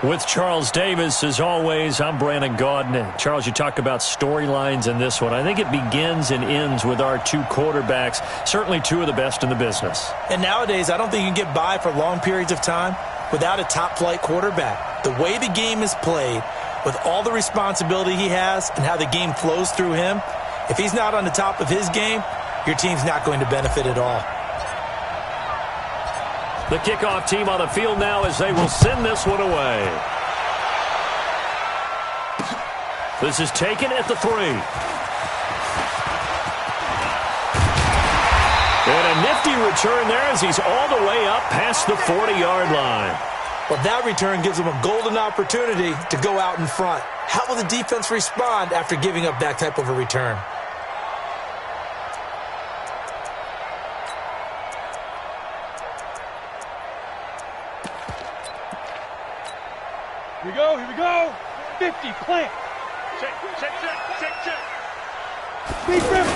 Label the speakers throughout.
Speaker 1: With Charles Davis, as always, I'm Brandon Gaudin. Charles, you talk about storylines in this one. I think it begins and ends with our two quarterbacks, certainly two of the best in the business.
Speaker 2: And nowadays, I don't think you can get by for long periods of time without a top-flight quarterback. The way the game is played, with all the responsibility he has and how the game flows through him, if he's not on the top of his game, your team's not going to benefit at all.
Speaker 1: The kickoff team on the field now as they will send this one away. This is taken at the 3. And a nifty return there as he's all the way up past the 40-yard line.
Speaker 2: Well, that return gives him a golden opportunity to go out in front. How will the defense respond after giving up that type of a return?
Speaker 3: Here we go. 50, plant. Check. Big river.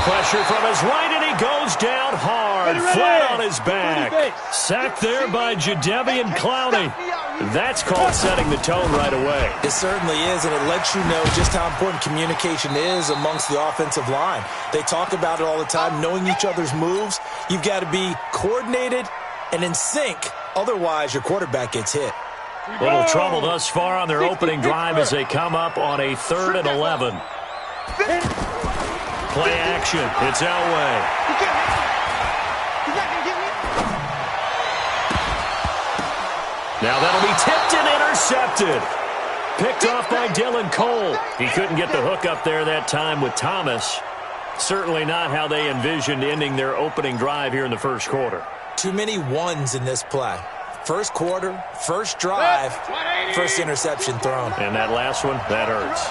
Speaker 1: Pressure from his right, and he goes down hard, flat on his back. Sacked there by Jadeveon Clowney. That's called setting the tone right away.
Speaker 2: It certainly is, and it lets you know just how important communication is amongst the offensive line. They talk about it all the time, knowing each other's moves. You've got to be coordinated and in sync. Otherwise, your quarterback gets hit.
Speaker 1: Little trouble thus far on their opening drive as they come up on a 3rd and 11. Play action. It's Elway. Now that'll be tipped and intercepted. Picked off by Dylan Cole. He couldn't get the hook up there that time with Thomas. Certainly not how they envisioned ending their opening drive here in the first quarter.
Speaker 2: Too many ones in this play. First quarter, first drive, first interception thrown.
Speaker 1: And that last one, that hurts.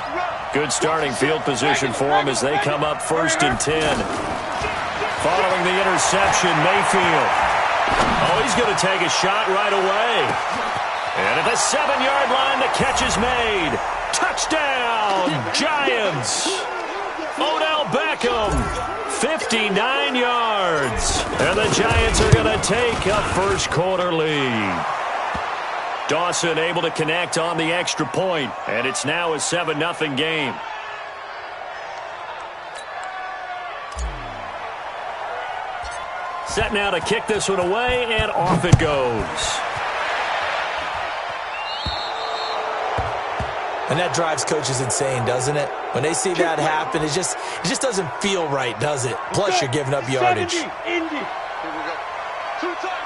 Speaker 1: Good starting field position for them as they come up 1st and 10. Following the interception, Mayfield. Oh, he's going to take a shot right away. And at the 7-yard line, the catch is made. Touchdown, Giants. Odell Beckham, 59 yards. And the Giants are going to take a first quarter lead. Dawson able to connect on the extra point, and it's now a 7-0 game. Set now to kick this one away, and off it goes.
Speaker 2: And that drives coaches insane, doesn't it? When they see that happen, it just doesn't feel right, does it? Plus, you're giving up yardage.
Speaker 3: 70, Indy. Here we go. Two times.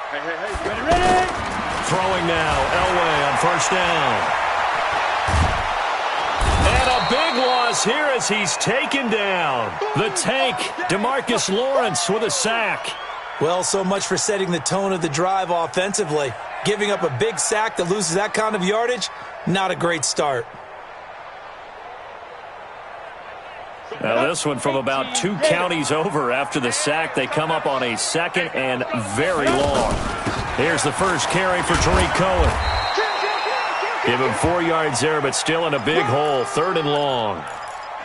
Speaker 3: Hey. Ready.
Speaker 1: Throwing now, Elway on 1st down. And a big loss here as he's taken down. The tank, DeMarcus Lawrence with a sack.
Speaker 2: Well, so much for setting the tone of the drive offensively. Giving up a big sack that loses that kind of yardage, not a great start.
Speaker 1: Now this one from about 2 counties over after the sack. They come up on a 2nd and very long. Here's the first carry for Tariq Cohen. Give him 4 yards there, but still in a big hole. 3rd and long.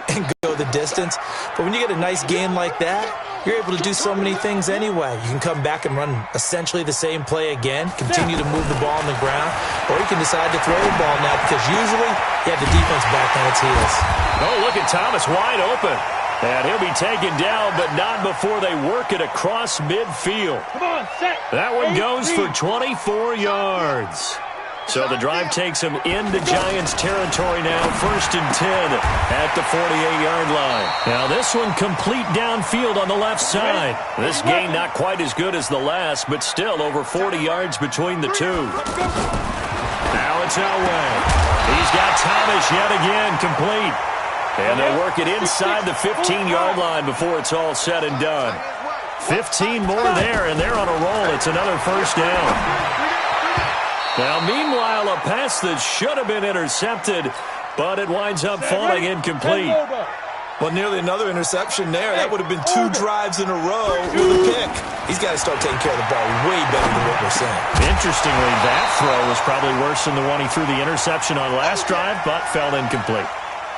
Speaker 2: And go the distance. But when you get a nice gain like that, you're able to do so many things anyway. You can come back and run essentially the same play again, continue to move the ball on the ground, or you can decide to throw the ball now because usually you have the defense back on its heels.
Speaker 1: Oh, look at Thomas wide open. And he'll be taken down, but not before they work it across midfield.
Speaker 3: Come on, set.
Speaker 1: That one goes for 24 yards. So the drive takes them into Giants territory now, 1st and 10 at the 48-yard line. Now this one complete downfield on the left side. This gain not quite as good as the last, but still over 40 yards between the two. Now it's Elway. He's got Thomas yet again complete. And they'll work it inside the 15-yard line before it's all said and done. 15 more there, and they're on a roll. It's another 1st down. Now, meanwhile, a pass that should have been intercepted, but it winds up falling incomplete.
Speaker 2: Well, nearly another interception there. That would have been 2 drives in a row with a pick. He's got to start taking care of the ball way better than what we're saying.
Speaker 1: Interestingly, that throw was probably worse than the one he threw the interception on last drive, but fell incomplete.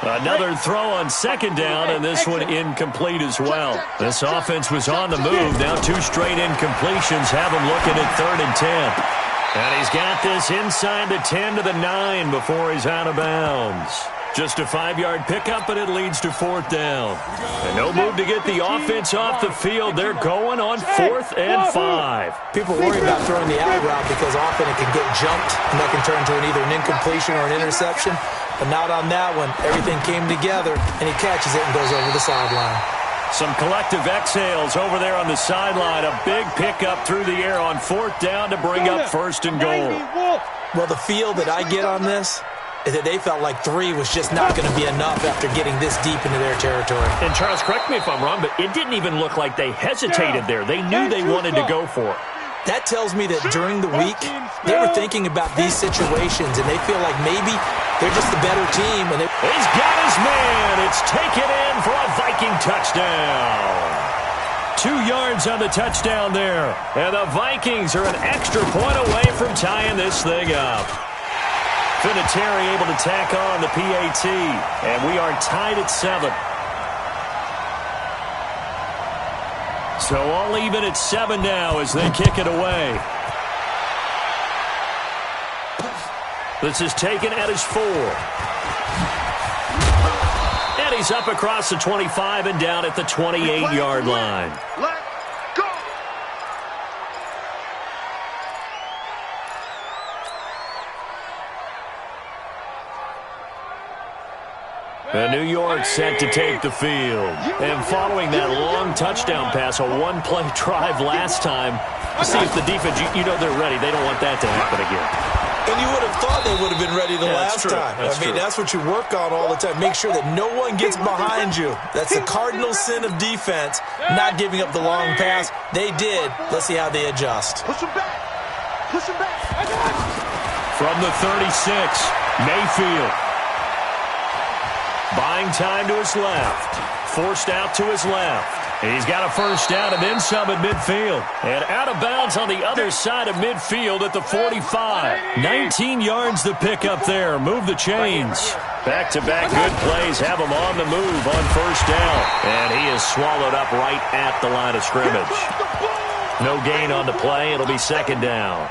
Speaker 1: Another throw on 2nd down, and this one incomplete as well. This offense was on the move. Now 2 straight incompletions have them looking at 3rd and 10. And he's got this inside the 10 to the 9 before he's out of bounds. Just a 5-yard pickup, but it leads to 4th down. And no move to get the offense off the field. They're going on 4th and 5.
Speaker 2: People worry about throwing the out route because often it can get jumped, and that can turn to either an incompletion or an interception. But not on that one. Everything came together, and he catches it and goes over the sideline.
Speaker 1: Some collective exhales over there on the sideline. A big pickup through the air on 4th down to bring up 1st and goal.
Speaker 2: Well, the feel that I get on this is that they felt like 3 was just not going to be enough after getting this deep into their territory.
Speaker 1: And Charles, correct me if I'm wrong, but it didn't even look like they hesitated there. They knew they wanted to go for it.
Speaker 2: That tells me that during the week, they were thinking about these situations, and they feel like maybe they're just the better team. And
Speaker 1: he's got his man. It's taken in for a Viking touchdown. 2 yards on the touchdown there. And the Vikings are an extra point away from tying this thing up. Vinatieri able to tack on the PAT, and we are tied at 7. So all even at 7 now as they kick it away. This is taken at his 4. And he's up across the 25 and down at the 28-yard line. And New York set to take the field. And following that long touchdown pass, a one-play drive last time, see if the defense, you know they're ready. They don't want that to happen again.
Speaker 2: And you would have thought they would have been ready the last time. That's what you work on all the time. Make sure that no one gets behind you. That's the cardinal sin of defense, not giving up the long pass. They did. Let's see how they adjust.
Speaker 3: Push him back. Push him back.
Speaker 1: From the 36, Mayfield. Buying time to his left. Forced out to his left. He's got a first down and then some at midfield. And out of bounds on the other side of midfield at the 45. 19 yards to pick up there. Move the chains. Back-to-back good plays have him on the move on first down. And he is swallowed up right at the line of scrimmage. No gain on the play. It'll be 2nd down.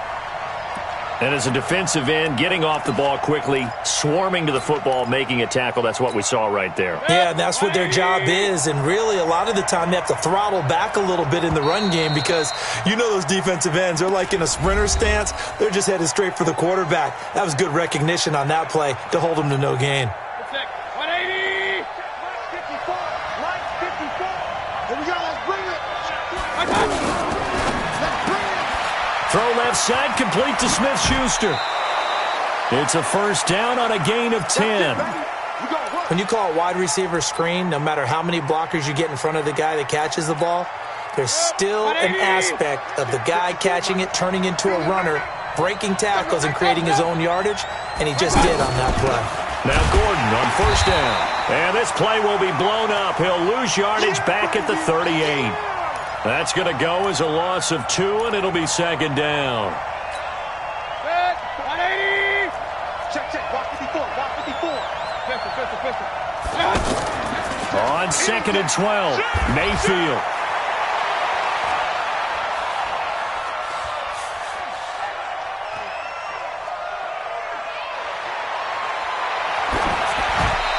Speaker 1: And as a defensive end, getting off the ball quickly, swarming to the football, making a tackle, that's what we saw right there.
Speaker 2: Yeah, and that's what their job is. And really, a lot of the time, they have to throttle back a little bit in the run game because you know those defensive ends, they're like in a sprinter stance. They're just headed straight for the quarterback. That was good recognition on that play to hold them to no gain.
Speaker 3: 180! 54! Right 54! Here we go, let's bring it!
Speaker 1: Throw left side, complete to Smith-Schuster. It's a first down on a gain of 10.
Speaker 2: When you call a wide receiver screen, no matter how many blockers you get in front of the guy that catches the ball, there's still an aspect of the guy catching it, turning into a runner, breaking tackles and creating his own yardage, and he just did on that play.
Speaker 1: Now Gordon on first down. And this play will be blown up. He'll lose yardage back at the 38. That's going to go as a loss of 2, and it'll be 2nd down.
Speaker 3: 180! Check, block 54, block 54. Pistol.
Speaker 1: On 2nd and 12, Mayfield.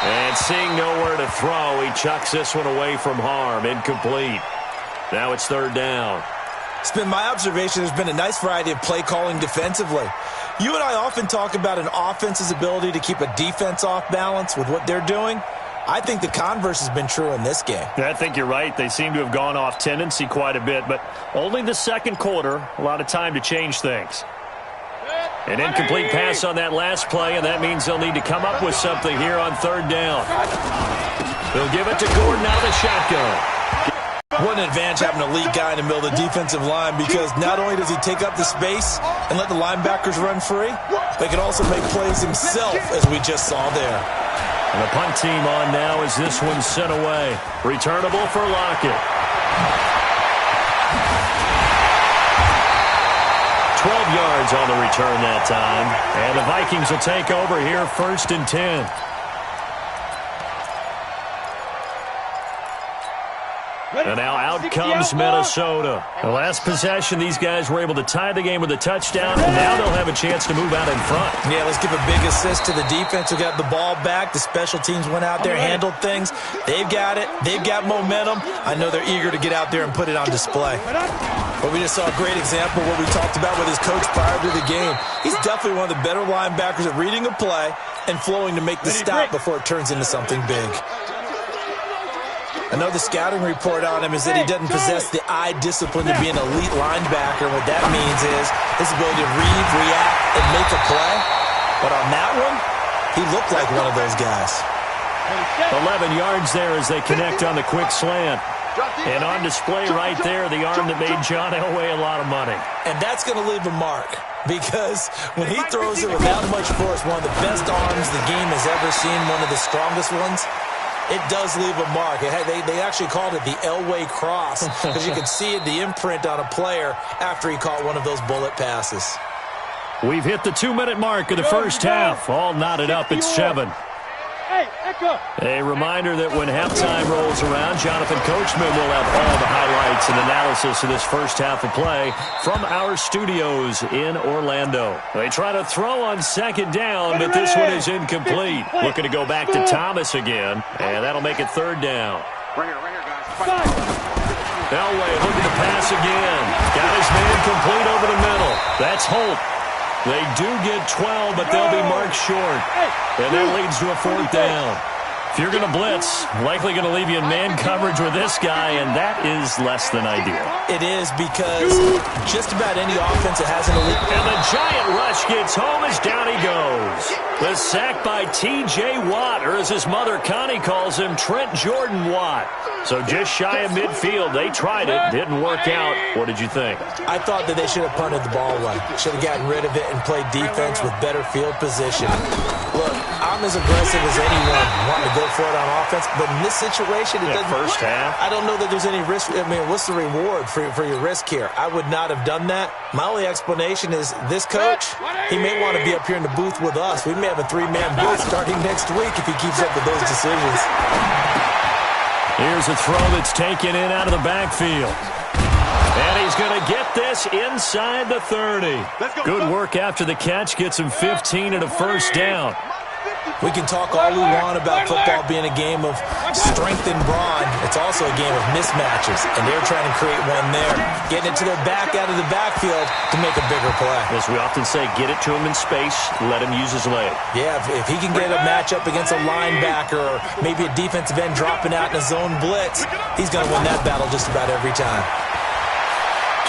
Speaker 1: And seeing nowhere to throw, he chucks this one away from harm. Incomplete. Now it's 3rd down.
Speaker 2: It's been my observation there's been a nice variety of play calling defensively. You and I often talk about an offense's ability to keep a defense off balance with what they're doing. I think the converse has been true in this game.
Speaker 1: I think you're right. They seem to have gone off tendency quite a bit, but only the 2nd quarter, a lot of time to change things. An incomplete pass on that last play, and that means they'll need to come up with something here on 3rd down. They'll give it to Gordon out of the shotgun.
Speaker 2: What an advantage having a elite guy in the middle of the defensive line, because not only does he take up the space and let the linebackers run free, but he can also make plays himself, as we just saw there.
Speaker 1: And the punt team on now as this one's sent away. Returnable for Lockett. 12 yards on the return that time. And the Vikings will take over here 1st and 10. And now out comes Minnesota. The last possession, these guys were able to tie the game with a touchdown, and now they'll have a chance to move out in front.
Speaker 2: Yeah, let's give a big assist to the defense who got the ball back. The special teams went out there, handled things. They've got it. They've got momentum. I know they're eager to get out there and put it on display. But we just saw a great example of what we talked about with his coach prior to the game. He's definitely one of the better linebackers at reading a play and flowing to make the stop before it turns into something big. Another scouting report on him is that he doesn't possess the eye discipline to be an elite linebacker. What that means is his ability to read, react, and make a play. But on that one, he looked like one of those guys.
Speaker 1: 11 yards there as they connect on the quick slant. And on display right there, the arm that made John Elway a lot of money.
Speaker 2: And that's going to leave a mark because when he throws it with that much force, one of the best arms the game has ever seen, one of the strongest ones, it does leave a mark. They actually called it the Elway cross because you could see the imprint on a player after he caught one of those bullet passes.
Speaker 1: We've hit the 2-minute mark of the first half. All knotted up at 7. A reminder that when halftime rolls around, Jonathan Coachman will have all the highlights and analysis of this first half of play from our studios in Orlando. They try to throw on second down, but this one is incomplete. Looking to go back to Thomas again, and that'll make it third down.
Speaker 3: Right here, guys.
Speaker 1: Elway looking to pass again. Got his man complete over the middle. That's Holt. They do get 12, but they'll be marked short. And that leads to a fourth down. If you're going to blitz, likely going to leave you in man coverage with this guy, and that is less than ideal.
Speaker 2: It is because just about any offense that has an elite...
Speaker 1: And the giant rush gets home as down he goes. The sack by T.J. Watt, or as his mother Connie calls him, Trent Jordan Watt. So just shy of midfield. They tried it. Didn't work out. What did you think?
Speaker 2: I thought that they should have punted the ball away. Should have gotten rid of it and played defense with better field position. Look, I'm as aggressive as anyone wanting to go for it on offense, but in this situation, it doesn't...
Speaker 1: First half.
Speaker 2: I don't know that there's any risk. I mean, what's the reward for your risk here? I would not have done that. My only explanation is this coach, he may want to be up here in the booth with us. We may have a 3-man booth starting next week if he keeps up with those decisions.
Speaker 1: Here's a throw that's taken in out of the backfield. And he's going to get this inside the 30. Good work after the catch. Gets him 15 and a first down.
Speaker 2: We can talk all we want about football being a game of strength and brawn. It's also a game of mismatches, and they're trying to create one there. Getting it to their back out of the backfield to make a bigger play.
Speaker 1: As we often say, get it to him in space, let him use his leg.
Speaker 2: Yeah, if he can get a matchup against a linebacker or maybe a defensive end dropping out in a zone blitz, he's going to win that battle just about every time.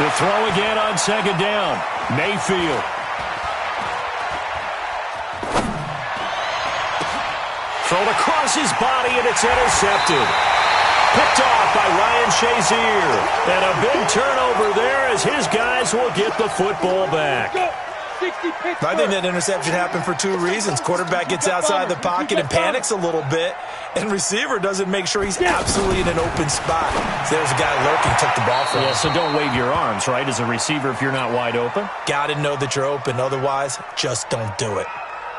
Speaker 1: To throw again on second down, Mayfield. Thrown across his body, and it's intercepted. Picked off by Ryan Shazier. And a big turnover there as his guys will get the football back.
Speaker 2: I think that interception happened for two reasons. Quarterback gets outside the pocket and panics a little bit, and receiver doesn't make sure he's absolutely in an open spot. So there's a guy lurking, took the ball from him.
Speaker 1: Yeah, so don't wave your arms, right, as a receiver if you're not wide open?
Speaker 2: Got to know that you're open. Otherwise, just don't do it.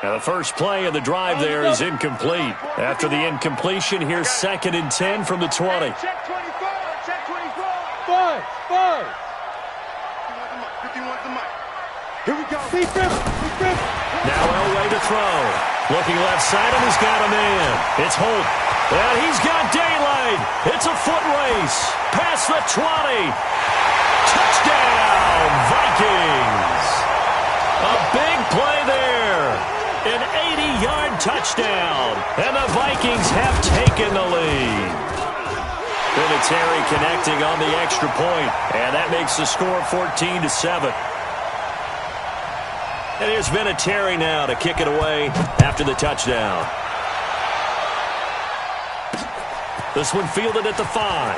Speaker 1: Now the first play of the drive there is incomplete. After the incompletion, here's 2nd and 10 from the 20.
Speaker 3: Check 24. Check 24. 5. 51's the mic. Here we go.
Speaker 1: Now Elway to throw. Looking left side, and he's got a man. It's Holt. And he's got daylight. It's a foot race. Past the 20. Touchdown, Vikings. A big play there. An 80-yard touchdown. And the Vikings have taken the lead. Vinatieri connecting on the extra point. And that makes the score 14-7. And here's Vinatieri now to kick it away after the touchdown. This one fielded at the 5.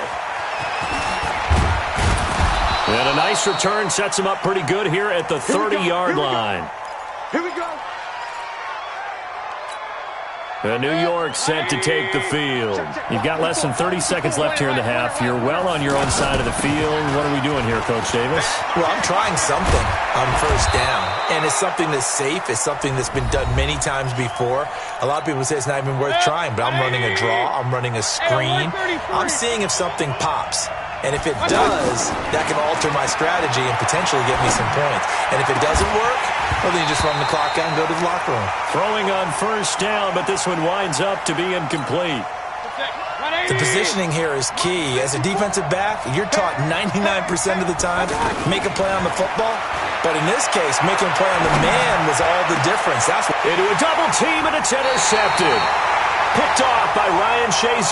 Speaker 1: And a nice return sets him up pretty good here at the 30-yard line.
Speaker 3: Here we go.
Speaker 1: New York set to take the field. You've got less than 30 seconds left here in the half. You're well on your own side of the field. What are we doing here, Coach Davis?
Speaker 2: Well, I'm trying something. on first down. And it's something that's safe. It's something that's been done many times before. A lot of people say it's not even worth trying, but I'm running a draw. I'm running a screen. I'm seeing if something pops. And if it does, that can alter my strategy and potentially get me some points. And if it doesn't work, well, then you just run the clock out and go to the locker room.
Speaker 1: Throwing on first down, but this one winds up to be incomplete.
Speaker 2: The positioning here is key. As a defensive back, you're taught 99% of the time, make a play on the football. But in this case, making a play on the man was all the difference. That's what...
Speaker 1: Into a double team, and it's intercepted. Picked off by Ryan Shazier.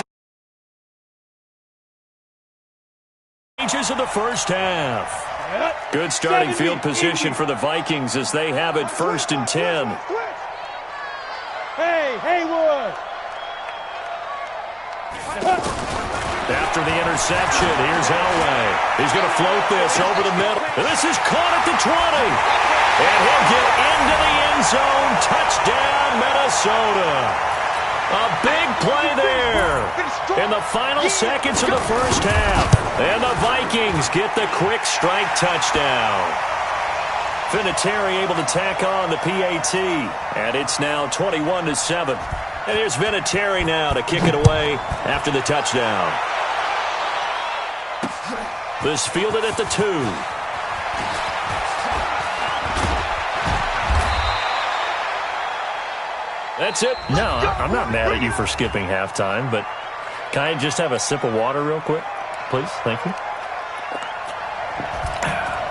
Speaker 1: Of the first half. Good starting field position for the Vikings as they have it 1st and 10.
Speaker 3: Hey, Haywood!
Speaker 1: After the interception, here's Elway. He's going to float this over the middle. And this is caught at the 20. And he'll get into the end zone. Touchdown, Minnesota. A big play there in the final seconds of the first half. And the Vikings get the quick strike touchdown. Vinatieri able to tack on the PAT. And it's now 21-7. And here's Vinatieri now to kick it away after the touchdown. This fielded at the 2. That's it. No, I'm not mad at you for skipping halftime, but can I just have a sip of water real quick? Please, thank you.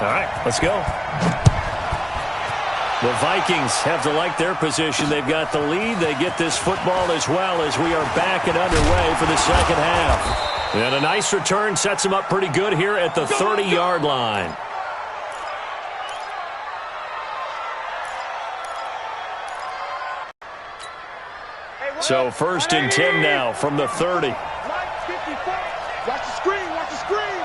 Speaker 1: All right, let's go. The Vikings have to like their position. They've got the lead. They get this football as well as we are back and underway for the second half. And a nice return sets them up pretty good here at the 30-yard line. So 1st and 10 now from the 30.
Speaker 3: Watch the screen, watch the screen,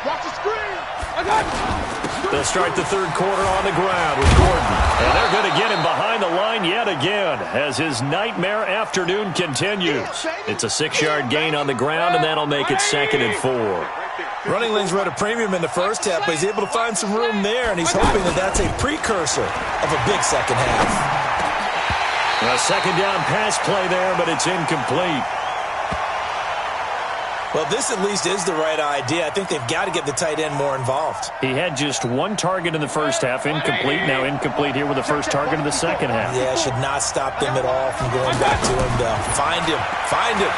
Speaker 3: watch the screen. I got it.
Speaker 1: They'll start the third quarter on the ground with Gordon. And they're going to get him behind the line yet again as his nightmare afternoon continues. It's a 6-yard gain on the ground, and that'll make it 2nd and 4.
Speaker 2: Running lanes were at a premium in the first half, but he's able to find some room there, and he's hoping that that's a precursor of a big second half.
Speaker 1: A second down pass play there, but it's incomplete.
Speaker 2: Well, this at least is the right idea. I think they've got to get the tight end more involved.
Speaker 1: He had just one target in the first half, incomplete. Now incomplete here with the first target in the second half.
Speaker 2: Yeah, it should not stop them at all from going back to him, though. Find him. Find him.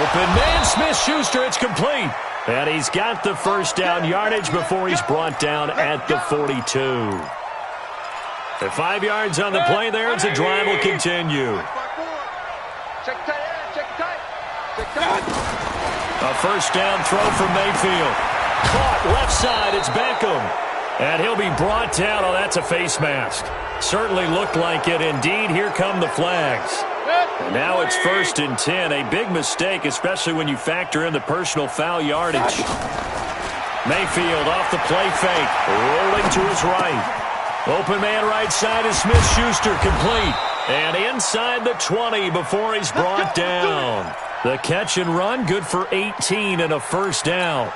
Speaker 1: Open man, Smith-Schuster. It's complete. And he's got the first down yardage before he's brought down at the 42. The 5 yards on the play there as the drive will continue. A first down throw from Mayfield. Caught left side. It's Beckham. And he'll be brought down. Oh, that's a face mask. Certainly looked like it. Indeed, here come the flags. And now it's 1st and 10. A big mistake, especially when you factor in the personal foul yardage. Mayfield off the play fake. Rolling to his right. Open man right side is Smith-Schuster, complete. And inside the 20 before he's brought down. The catch and run, good for 18 and a first down.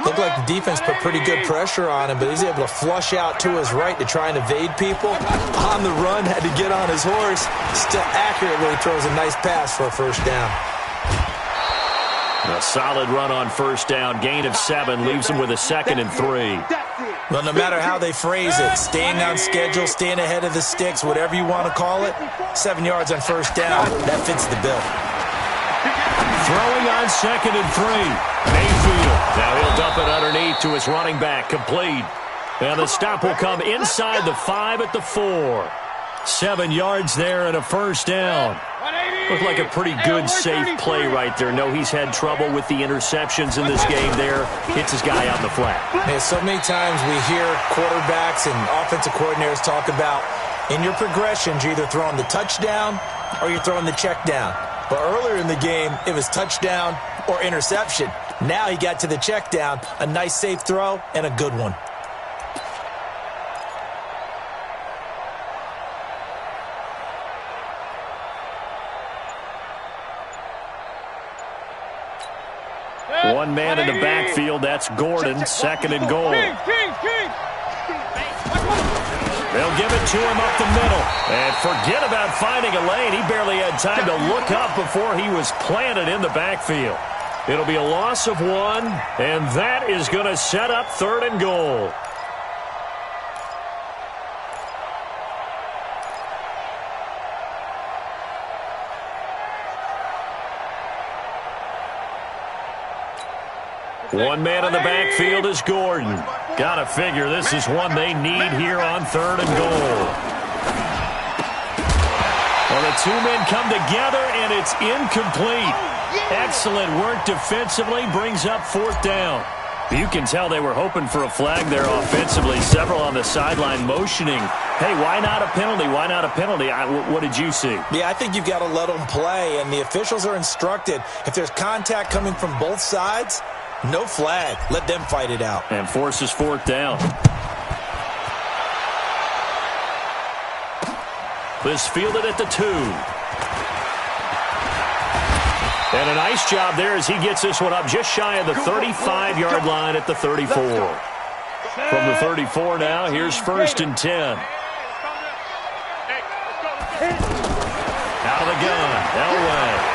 Speaker 2: Looked like the defense put pretty good pressure on him, but he's able to flush out to his right to try and evade people. On the run, had to get on his horse. Still accurately throws a nice pass for a first down.
Speaker 1: A solid run on first down. Gain of 7 leaves him with a 2nd and 3.
Speaker 2: Well, no matter how they phrase it, staying on schedule, staying ahead of the sticks, whatever you want to call it, 7 yards on first down, that fits the bill.
Speaker 1: Throwing on 2nd and 3. Mayfield. Now he'll dump it underneath to his running back. Complete. And the stop will come inside the 5 at the 4. 7 yards there and a first down. Looked like a pretty good, safe play right there. No, he's had trouble with the interceptions in this game there. Hits his guy out in the flat.
Speaker 2: Man, so many times we hear quarterbacks and offensive coordinators talk about in your progressions, you're either throwing the touchdown or you're throwing the check down. But earlier in the game, it was touchdown or interception. Now he got to the check down, a nice safe throw, and a good one.
Speaker 1: One man in the backfield, that's Gordon, 2nd and goal. They'll give it to him up the middle. And forget about finding a lane. He barely had time to look up before he was planted in the backfield. It'll be a loss of 1, and that is going to set up 3rd and goal. One man in the backfield is Gordon. Gotta figure this is one they need here on 3rd and goal. Well, the two men come together, and it's incomplete. Excellent work defensively, brings up 4th down. You can tell they were hoping for a flag there offensively. Several on the sideline motioning. Hey, why not a penalty? Why not a penalty? What did you see?
Speaker 2: Yeah, I think you've got to let them play, and the officials are instructed. If there's contact coming from both sides, no flag. Let them fight it out.
Speaker 1: And forces 4th down. This fielded at the 2. And a nice job there as he gets this one up just shy of the 35-yard line at the 34. From the 34 now, here's 1st and 10. Out of the gun, Elway.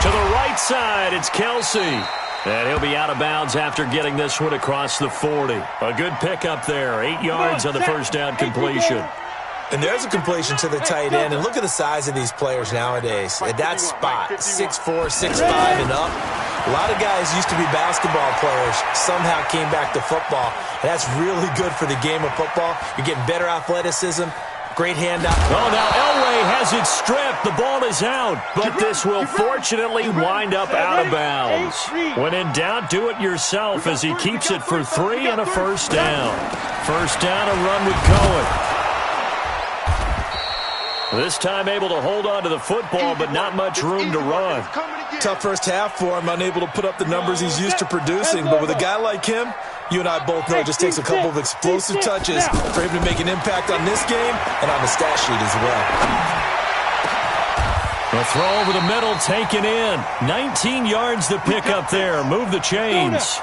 Speaker 1: To the right side, it's Kelsey. And he'll be out of bounds after getting this one across the 40. A good pickup there, 8 yards on the first down completion.
Speaker 2: And there's a completion to the tight end. And look at the size of these players nowadays. At that spot, 6'4", 6'5", and up. A lot of guys used to be basketball players, somehow came back to football. And that's really good for the game of football. You're getting better athleticism. Great handout.
Speaker 1: Oh, now Elway has it stripped. The ball is out, but this will fortunately wind up out of bounds. When in doubt, do it yourself as he keeps it for 3 and a first down. First down, a run with Cohen. This time able to hold on to the football, but not much room to run.
Speaker 2: Tough first half for him, unable to put up the numbers he's used to producing. But with a guy like him, you and I both know it just takes a couple of explosive touches for him to make an impact on this game and on the stat sheet as well.
Speaker 1: A throw over the middle, taken in. 19 yards to pick up there. Move the chains.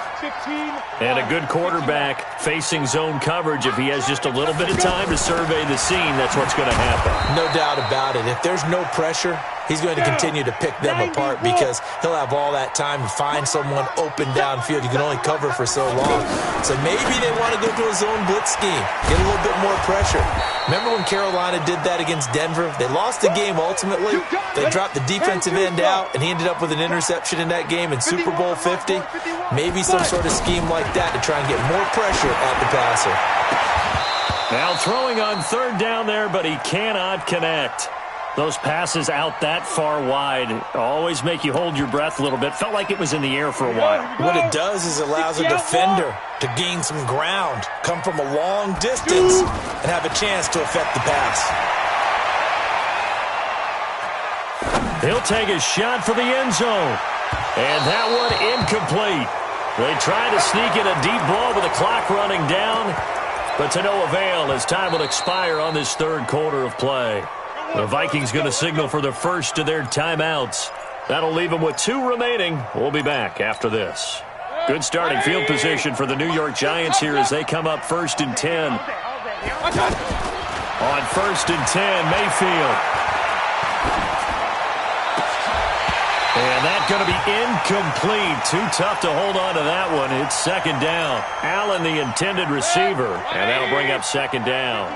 Speaker 1: And a good quarterback facing zone coverage. If he has just a little bit of time to survey the scene, that's what's going to happen.
Speaker 2: No doubt about it. If there's no pressure, he's going to continue to pick them apart because he'll have all that time to find someone open downfield. You can only cover for so long. So maybe they want to go to a zone blitz scheme, get a little bit more pressure. Remember when Carolina did that against Denver? They lost the game ultimately. They dropped the defensive end out, and he ended up with an interception in that game in Super Bowl 50. Maybe some sort of scheme like that to try and get more pressure at the passer.
Speaker 1: Now throwing on 3rd down there, but he cannot connect. Those passes out that far wide always make you hold your breath a little bit. Felt like it was in the air for a while.
Speaker 2: What it does is allows a defender to gain some ground, come from a long distance, and have a chance to affect the pass.
Speaker 1: He'll take a shot for the end zone. And that one incomplete. They try to sneak in a deep ball with the clock running down, but to no avail as time will expire on this 3rd quarter of play. The Vikings going to signal for the first of their timeouts. That'll leave them with 2 remaining. We'll be back after this. Good starting field position for the New York Giants here as they come up 1st and 10. On 1st and 10, Mayfield. And that's going to be incomplete. Too tough to hold on to that one. It's 2nd down. Allen, the intended receiver, and that'll bring up 2nd down.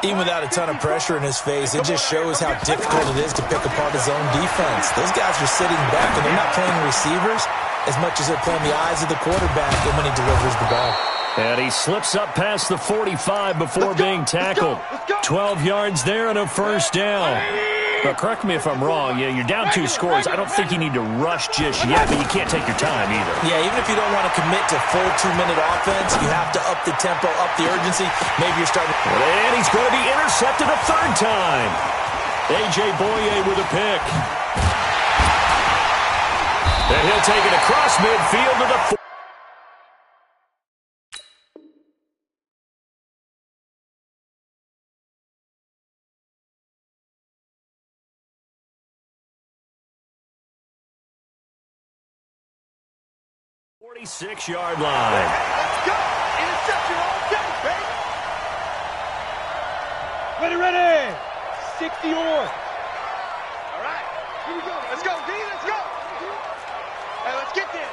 Speaker 2: Even without a ton of pressure in his face, it just shows how difficult it is to pick apart his own defense. Those guys are sitting back, and they're not playing receivers as much as they're playing the eyes of the quarterback and when he delivers the ball.
Speaker 1: And he slips up past the 45 before being tackled. 12 yards there and a first down. But correct me if I'm wrong. Yeah, you're down 2 scores. I don't think you need to rush just yet, but you can't take your time either.
Speaker 2: Yeah, even if you don't want to commit to full 2-minute offense, you have to up the tempo, up the urgency. Maybe you're starting.
Speaker 1: And he's going to be intercepted a 3rd time. A.J. Boye with a pick. And he'll take it across midfield to the 4. 46-yard line.
Speaker 3: Let's go. Interception all day, baby. Ready. 60 on. All right. Here we go. Let's go, D. Let's go. Hey, let's get there.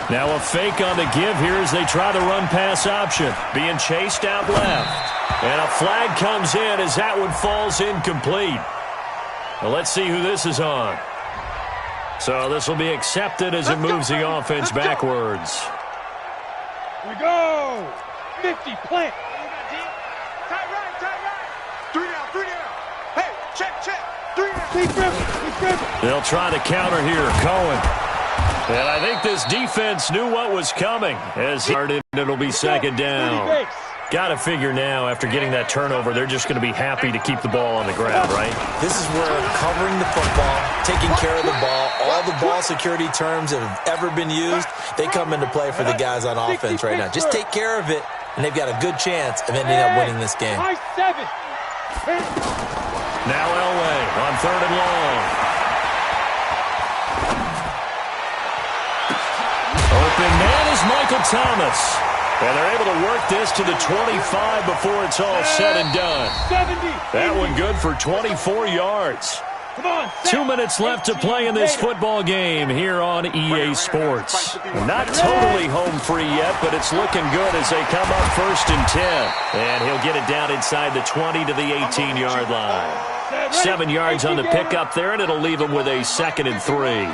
Speaker 1: Now a fake on the give here as they try the run-pass option. Being chased out left. And a flag comes in as that one falls incomplete. Well, let's see who this is on. So this will be accepted as it moves the offense backwards.
Speaker 3: Here we go. 50, plant. Tight right. 3 down. Hey, check. 3 down. Keep gripping.
Speaker 1: They'll try the counter here. Cohen. And I think this defense knew what was coming. As started, it'll be second down. Got to figure now, after getting that turnover, they're just going to be happy to keep the ball on the ground, right?
Speaker 2: This is where covering the football, taking care of the ball, all the ball security terms that have ever been used, they come into play for the guys on offense right now. Just take care of it, and they've got a good chance of ending up winning this game.
Speaker 1: Now Elway on 3rd and long. Open man is Michael Thomas. And they're able to work this to the 25 before it's all said and done. That one good for 24 yards. 2 minutes left to play in this football game here on EA Sports. Not totally home free yet, but it's looking good as they come up 1st and 10. And he'll get it down inside the 20 to the 18-yard line. 7 yards on the pickup there, and it'll leave him with a 2nd and 3.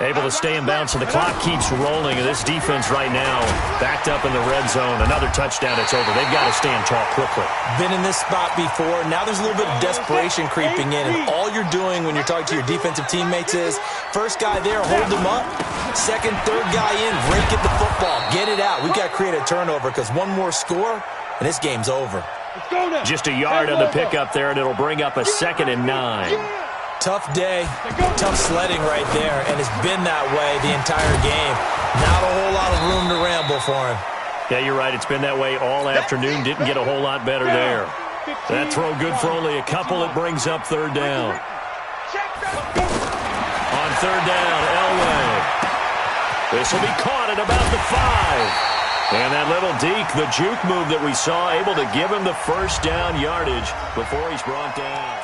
Speaker 1: Able to stay in bounds, and the clock keeps rolling. And this defense right now backed up in the red zone. Another touchdown, it's over. They've got to stand tall quickly.
Speaker 2: Been in this spot before. Now there's a little bit of desperation creeping in. And all you're doing when you're talking to your defensive teammates is, first guy there, hold him up. Second, third guy in, rake at the football. Get it out. We've got to create a turnover because one more score, and this game's over.
Speaker 1: Just a yard on the pickup there, and it'll bring up a 2nd and 9.
Speaker 2: Tough day, tough sledding right there, and it's been that way the entire game. Not a whole lot of room to ramble for him.
Speaker 1: Yeah, you're right. It's been that way all afternoon. Didn't get a whole lot better there. That throw good for only a couple. It brings up 3rd down. On 3rd down, Elway. This will be caught at about the 5. And that little deke, the juke move that we saw, able to give him the first down yardage before he's brought down.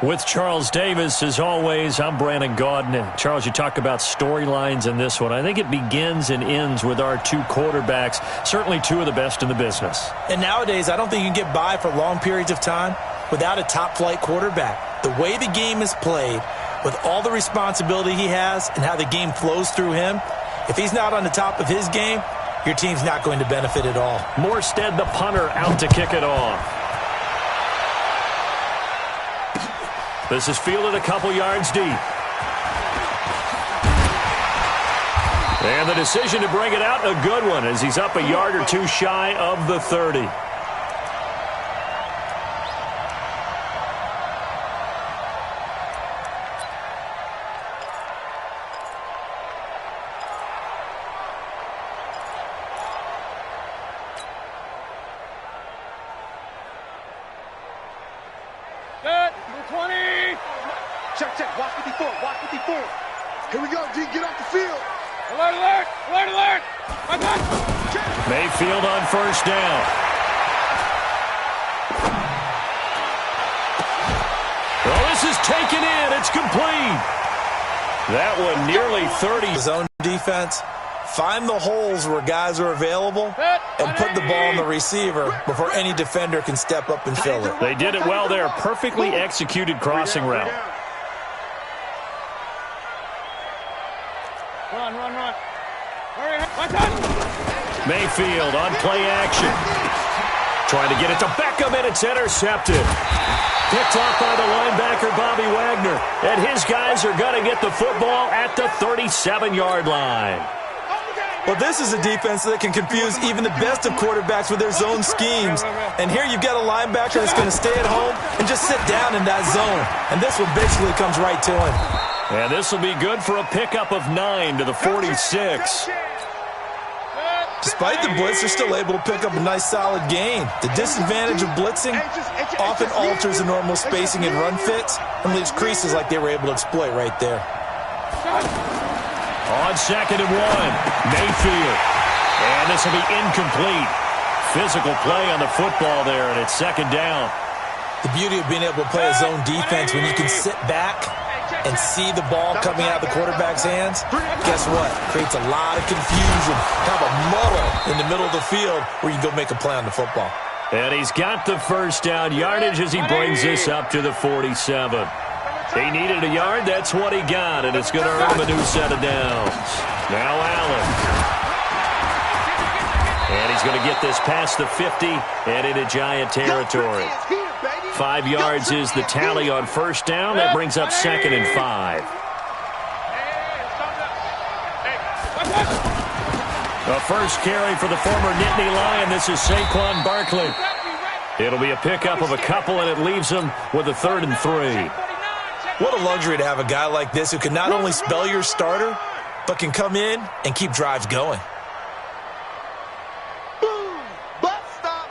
Speaker 1: With Charles Davis, as always, I'm Brandon Gaudin. Charles, you talk about storylines in this one. I think it begins and ends with our two quarterbacks, certainly two of the best in the business.
Speaker 2: And nowadays, I don't think you can get by for long periods of time without a top-flight quarterback. The way the game is played, with all the responsibility he has and how the game flows through him, if he's not on the top of his game, your team's not going to benefit at all.
Speaker 1: Morstead, the punter, out to kick it off. This is fielded a couple yards deep. And the decision to bring it out, a good one, as he's up a yard or two shy of the 30.
Speaker 3: Check. Watch 54. Here we go, D. Get off the field. Alert.
Speaker 1: Mayfield on first down. Well, this is taken in. It's complete. That one nearly 30.
Speaker 2: Zone defense. Find the holes where guys are available and put the ball on the receiver before any defender can step up and fill it.
Speaker 1: They did it well there. Perfectly executed crossing route.
Speaker 3: Run. Hurry.
Speaker 1: Mayfield on play action. Trying to get it to Beckham, and it's intercepted. Picked off by the linebacker, Bobby Wagner. And his guys are going to get the football at the 37-yard line.
Speaker 2: Well, this is a defense that can confuse even the best of quarterbacks with their zone schemes. And here you've got a linebacker that's going to stay at home and just sit down in that zone. And this one basically comes right to him.
Speaker 1: And this will be good for a pickup of 9 to the 46.
Speaker 2: Despite the blitz, they're still able to pick up a nice, solid gain. The disadvantage of blitzing often alters the normal spacing and run fits and leaves creases like they were able to exploit right there.
Speaker 1: On 2nd and 1, Mayfield. And this will be incomplete. Physical play on the football there, and it's 2nd down.
Speaker 2: The beauty of being able to play a zone defense when you can sit back and see the ball coming out of the quarterback's hands, guess what? Creates a lot of confusion, kind of a muddle in the middle of the field where you can go make a play on the football.
Speaker 1: And he's got the first down yardage as he brings this up to the 47. He needed a yard. That's what he got, and it's going to earn him a new set of downs. Now Allen. And he's going to get this past the 50 and into Giant territory. 5 yards is the tally on first down. That brings up 2nd and 5. The first carry for the former Nittany Lion. This is Saquon Barkley. It'll be a pickup of a couple, and it leaves him with a 3rd and 3.
Speaker 2: What a luxury to have a guy like this who can not only spell your starter, but can come in and keep drives going.
Speaker 3: Boom! Butt stop!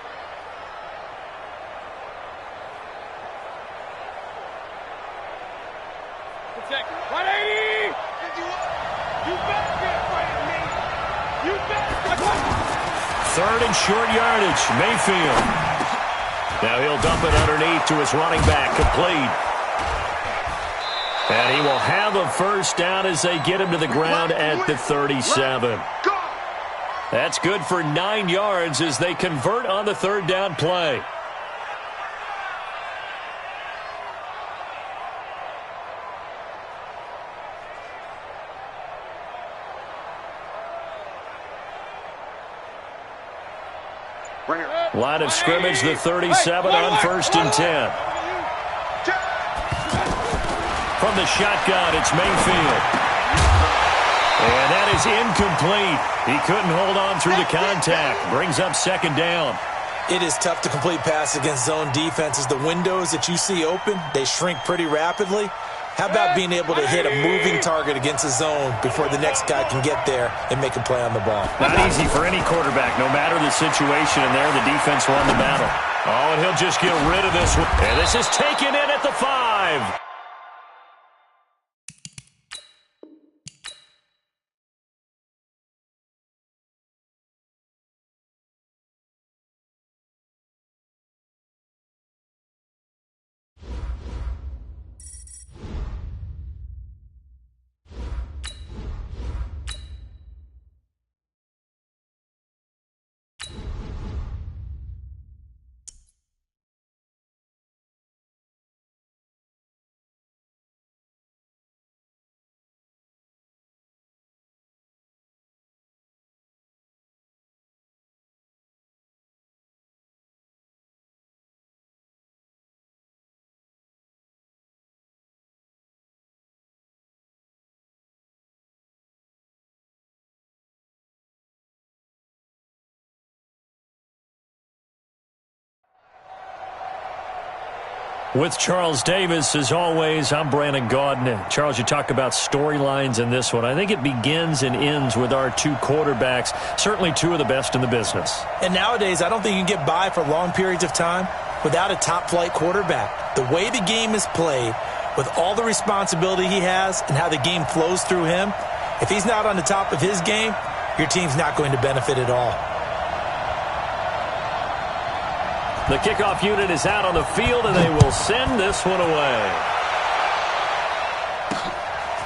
Speaker 3: Protect. 180! You better get right at me! You better!
Speaker 1: 3rd and short yardage. Mayfield. Now he'll dump it underneath to his running back. Complete. And he will have a first down as they get him to the ground at the 37. That's good for 9 yards as they convert on the 3rd down play. Line of scrimmage, the 37 on 1st and 10. From the shotgun, it's Mayfield. And that is incomplete. He couldn't hold on through the contact. Brings up 2nd down.
Speaker 2: It is tough to complete passes against zone defenses. The windows that you see open, they shrink pretty rapidly. How about being able to hit a moving target against a zone before the next guy can get there and make a play on the ball?
Speaker 1: Not easy for any quarterback, no matter the situation. And there, the defense won the battle. Oh, and he'll just get rid of this one. And this is taken in at the 5. With Charles Davis, as always, I'm Brandon Gaudin. Charles, you talk about storylines in this one. I think it begins and ends with our two quarterbacks, certainly two of the best in the business.
Speaker 2: And nowadays, I don't think you can get by for long periods of time without a top-flight quarterback. The way the game is played, with all the responsibility he has and how the game flows through him, if he's not on the top of his game, your team's not going to benefit at all.
Speaker 1: The kickoff unit is out on the field, and they will send this one away.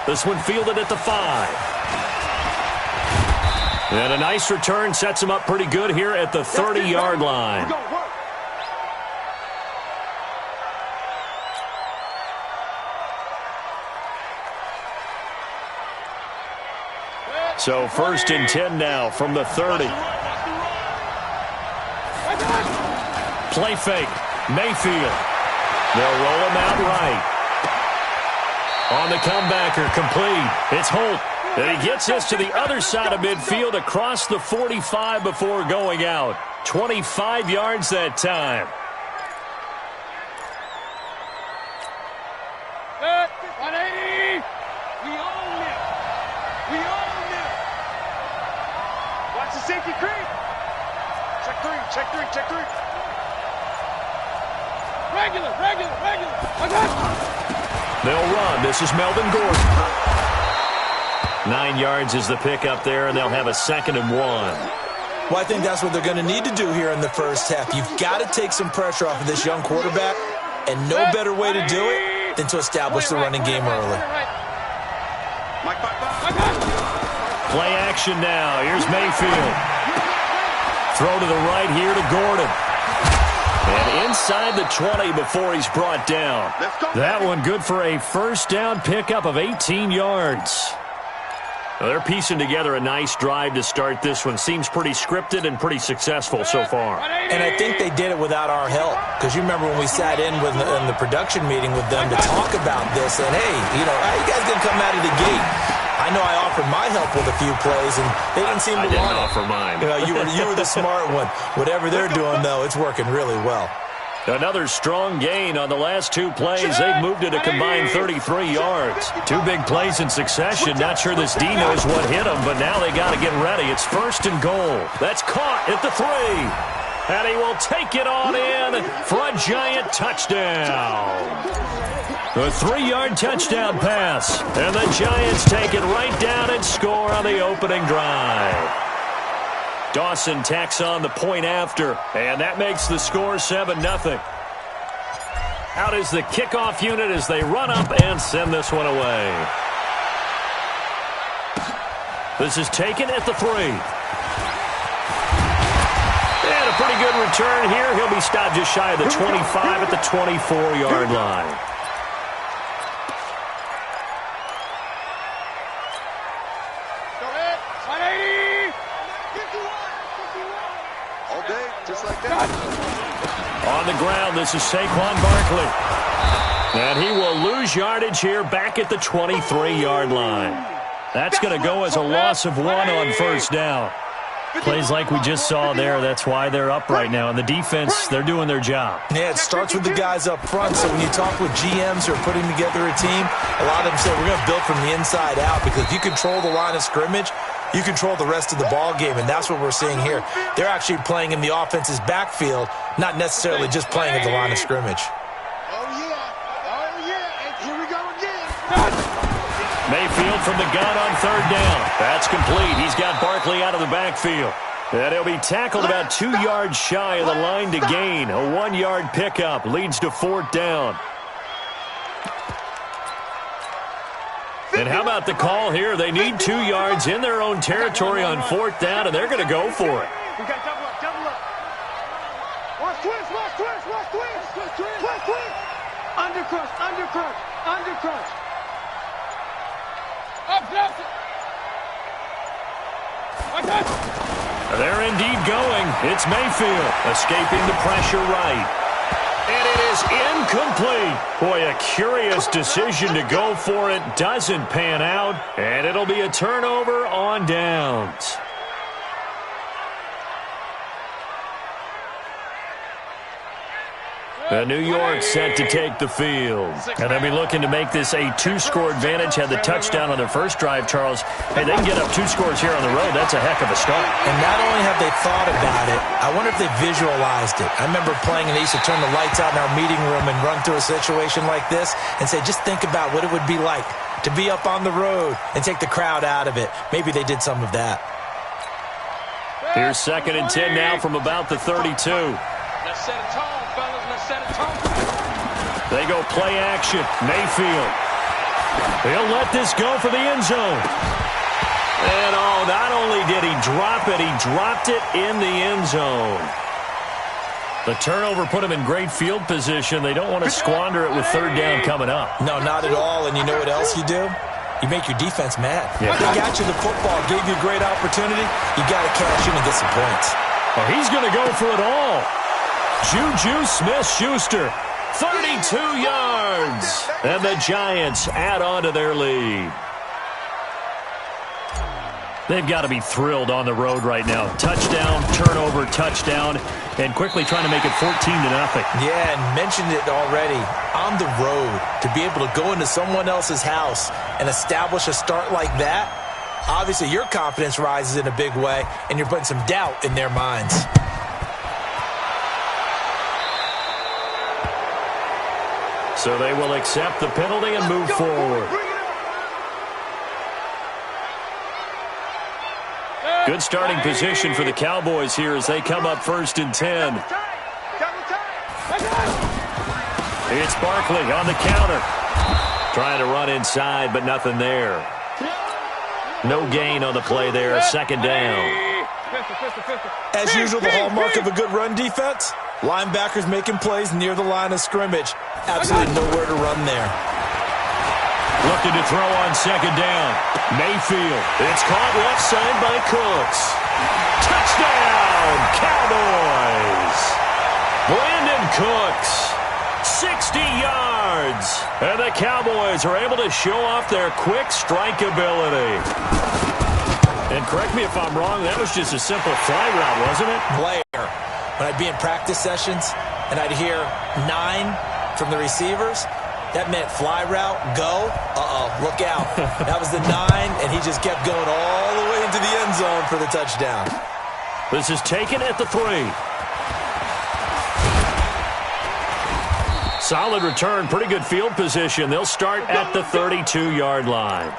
Speaker 1: This one fielded at the 5. And a nice return sets him up pretty good here at the 30-yard line. So 1st and 10 now from the 30. Play fake. Mayfield. They'll roll him out right. On the comebacker, complete. It's Holt. And he gets us to the other side of midfield across the 45 before going out. 25 yards that time.
Speaker 3: Good. 180. We own it. We own it. Watch the safety creep. Check three. Check three. Check three. Regular. Okay.
Speaker 1: They'll run. This is Melvin Gordon. 9 yards is the pick up there, and they'll have a 2nd and 1.
Speaker 2: Well, I think that's what they're going to need to do here in the first half. You've got to take some pressure off of this young quarterback, and no better way to do it than to establish the running game early.
Speaker 1: Play action now. Here's Mayfield. Throw to the right here to Gordon. And inside the 20 before he's brought down. That one good for a first down pickup of 18 yards. Well, they're piecing together a nice drive to start this one. Seems pretty scripted and pretty successful so far.
Speaker 2: And I think they did it without our help. Because you remember when we sat in the production meeting with them to talk about this. And, hey, how you guys going to come out of the gate? I know I offered my help with a few plays, and they didn't seem to want it.
Speaker 1: I didn't offer mine.
Speaker 2: You were the smart one. Whatever they're doing, though, it's working really well.
Speaker 1: Another strong gain on the last two plays. They've moved it a combined 33 yards. Two big plays in succession. Not sure this D knows what hit them, but now they got to get ready. It's 1st and goal. That's caught at the 3. And he will take it on in for a giant touchdown. A 3-yard touchdown pass. And the Giants take it right down and score on the opening drive. Dawson tacks on the point after, and that makes the score 7-0. Out is the kickoff unit as they run up and send this one away. This is taken at the 3. And a pretty good return here. He'll be stopped just shy of the 25 at the 24-yard line. On the ground, this is Saquon Barkley. And he will lose yardage here back at the 23-yard line. That's going to go as a loss of 1 on first down. Plays like we just saw there, that's why they're up right now. And the defense, they're doing their job.
Speaker 2: Yeah, it starts with the guys up front. So when you talk with GMs who are putting together a team, a lot of them say we're going to build from the inside out, because if you control the line of scrimmage, you control the rest of the ball game, and that's what we're seeing here. They're actually playing in the offense's backfield, not necessarily just playing at the line of scrimmage.
Speaker 3: Here we go again.
Speaker 1: Mayfield from the gun on 3rd down. That's complete. He's got Barkley out of the backfield. And he'll be tackled about 2 yards shy of the line to gain. A 1-yard pickup leads to 4th down. And how about the call here? They need 2 yards in their own territory on 4th down, and they're going to go for it.
Speaker 3: We got double up, double up. Watch twist. Undercrush. Up.
Speaker 1: They're indeed going. It's Mayfield escaping the pressure right. And it is incomplete. Boy, a curious decision to go for it. Doesn't pan out. And it'll be a turnover on downs. The New York set to take the field. And they'll be looking to make this a two-score advantage. Had the touchdown on their first drive, Charles. Hey, they can get up 2 scores here on the road. That's a heck of a start.
Speaker 2: And not only have they thought about it, I wonder if they visualized it. I remember playing and they used to turn the lights out in our meeting room and run through a situation like this and say, just think about what it would be like to be up on the road and take the crowd out of it. Maybe they did some of that.
Speaker 1: Here's 2nd and 10 now from about the 32.
Speaker 3: Let's set a tone, fellas. Let's set a tone.
Speaker 1: They go play action. Mayfield. He'll let this go for the end zone. And, not only did he drop it, he dropped it in the end zone. The turnover put him in great field position. They don't want to squander it with 3rd down coming up.
Speaker 2: No, not at all. And you know what else you do? You make your defense mad.
Speaker 1: Yeah.
Speaker 2: They got you the football, gave you a great opportunity. You got to cash in and get some points.
Speaker 1: Well, he's going to go for it all. Juju Smith-Schuster, 32 yards. And the Giants add on to their lead. They've got to be thrilled on the road right now. Touchdown, turnover, touchdown, and quickly trying to make it 14-0.
Speaker 2: Yeah, and mentioned it already. On the road, to be able to go into someone else's house and establish a start like that, obviously your confidence rises in a big way, and you're putting some doubt in their minds.
Speaker 1: So they will accept the penalty and move forward. Good starting position for the Cowboys here as they come up 1st and 10. It's Barkley on the counter. Trying to run inside, but nothing there. No gain on the play there. 2nd down.
Speaker 2: As usual, the hallmark of a good run defense, linebackers making plays near the line of scrimmage. Absolutely nowhere to run there.
Speaker 1: Looking to throw on 2nd down. Mayfield. It's caught left side by Cooks. Touchdown, Cowboys. Brandon Cooks, 60 yards. And the Cowboys are able to show off their quick strike ability. And correct me if I'm wrong, that was just a simple fly route, wasn't it?
Speaker 2: Player. When I'd be in practice sessions and I'd hear 9 from the receivers, that meant fly route, go. Look out. That was the 9, and he just kept going all the way into the end zone for the touchdown.
Speaker 1: This is taken at the 3. Solid return, pretty good field position. They'll start at the 32-yard line.